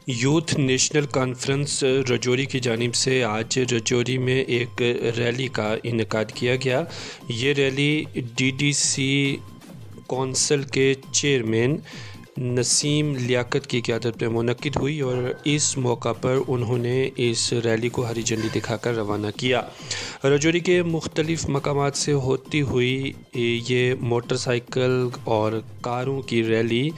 Youth national conference Rajouri की जानिब से आज रजौरी में एक रैली का इनेकाद किया गया। ये रैली डीडीसी कौंसिल के चेयरमैन नसीम लियाकत की क़यादत में मुनक्किद हुई और इस मौका पर उन्होंने इस रैली को हरी झंडी दिखाकर रवाना किया। रजौरी के मुख्तलिफ़ मकामात से होती हुई ये मोटरसाइकिल और कारों की रैली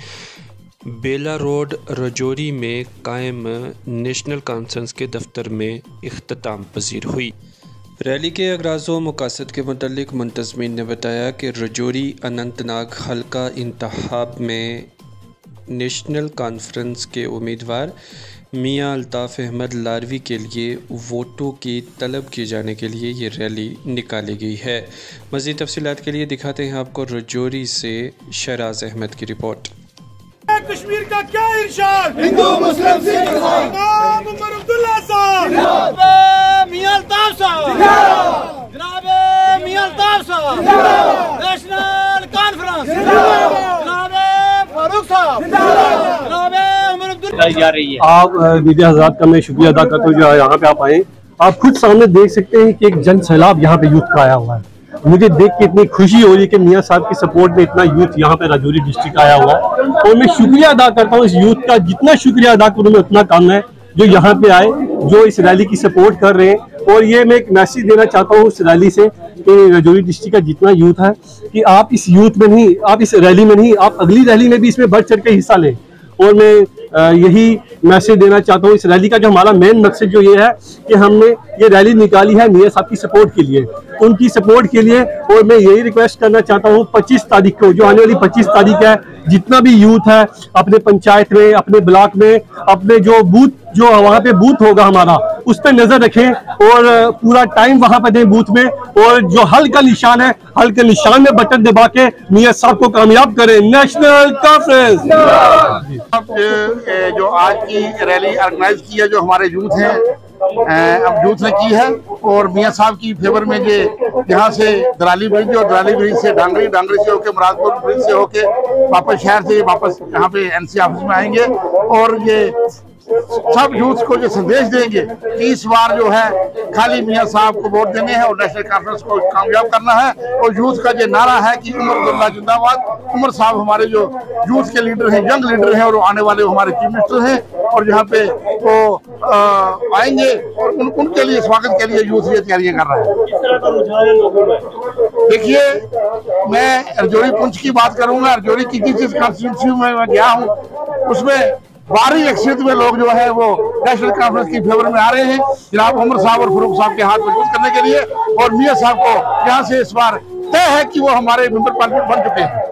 बेला रोड रजौरी में कायम नेशनल कॉन्फ्रेंस के दफ्तर में इख्तिताम पजीर हुई। रैली के अगराज़ व मकासद के मुतल्लिक़ मुंतज़मीन ने बताया कि रजौरी अनंतनाग हल्का इंतखाब में नेशनल कॉन्फ्रेंस के उम्मीदवार मियां अल्ताफ़ अहमद लारवी के लिए वोटों की तलब किए जाने के लिए ये रैली निकाली गई है। मज़ीद तफ़सीलात के लिए दिखाते हैं आपको रजौरी से शराज अहमद की रिपोर्ट। कश्मीर का क्या इरशाद, हिंदू मुस्लिम सिख इमाम उमर अब्दुल्ला साहब, जनाब मियां अल्ताफ साहब, जनाब मियां अल्ताफ साहब, नेशनल कॉन्फ्रेंस, जनाब फारूक साहब, जनाब उमर अब्दुल्ला जा रही है। आप मीडिया हज़रात का मैं शुक्रिया अदा करता हूँ जो यहाँ पे आप आए। आप खुद सामने देख सकते हैं कि एक जन सैलाब यहाँ पे यूथ का आया हुआ है। मुझे देख के इतनी खुशी हो रही है कि मियां साहब की सपोर्ट में इतना यूथ यहाँ पे रजौरी डिस्ट्रिक्ट आया हुआ है और मैं शुक्रिया अदा करता हूँ इस यूथ का। जितना शुक्रिया अदा करूँ मैं उतना कम है जो यहाँ पे आए, जो इस रैली की सपोर्ट कर रहे हैं। और ये मैं एक मैसेज देना चाहता हूँ इस रैली से कि रजौरी डिस्ट्रिक्ट का जितना यूथ है कि आप इस यूथ में नहीं, आप इस रैली में नहीं, आप अगली रैली में भी इसमें बढ़ चढ़ के हिस्सा लें। और मैं यही मैसेज देना चाहता हूँ इस रैली का, जो हमारा मेन मकसद जो ये है कि हमने ये रैली निकाली है मियां साहब की सपोर्ट के लिए, उनकी सपोर्ट के लिए। और मैं यही रिक्वेस्ट करना चाहता हूँ 25 तारीख को, जो आने वाली 25 तारीख है, जितना भी यूथ है अपने पंचायत में, अपने ब्लॉक में, अपने जो बूथ, जो वहाँ पे बूथ होगा हमारा, उस पर नजर रखें और पूरा टाइम वहाँ पे दें बूथ में। और जो हल का निशान है, हल के निशान में बटन दबा के मियां साहब को कामयाब करें। नेशनल कॉन्फ्रेंस जो आज की रैली ऑर्गेनाइज की है, जो हमारे यूथ हैं, अब यूथ ने की है और मियां साहब की फेवर में ये यहाँ से दराली ब्रिज और दराली ब्रिज से डांगरी, डांगरी से होके मुरादपुर ब्रिज से होके वापस शहर से वापस यहाँ पे एनसी ऑफिस में आएंगे और ये सब यूथ को जो संदेश देंगे कि इस बार जो है खाली मियां साहब को वोट देने हैं और नेशनल कॉन्फ्रेंस को कामयाब करना है। और यूथ का ये नारा है कि उमर अब्दुल्ला जिंदाबाद। उमर साहब हमारे जो यूथ के लीडर हैं, यंग लीडर हैं और आने वाले हमारे चीफ मिनिस्टर हैं और यहाँ पे वो आएंगे और उनके लिए स्वागत के लिए यूथ ये तैयारियां कर रहा है। देखिए, मैं रजौरी पुंछ की बात करूंगा। रजौरी की जिस कॉन्स्टिट्यूंसी में मैं गया हूँ उसमें भारी अक्सरियत में लोग जो है वो नेशनल कॉन्फ्रेंस की फेवर में आ रहे हैं, जनाब उमर साहब और फारूक साहब के हाथ मजबूत करने के लिए। और मियां साहब को यहाँ से इस बार तय है कि वो हमारे मेंबर पार्लियामेंट बन चुके हैं।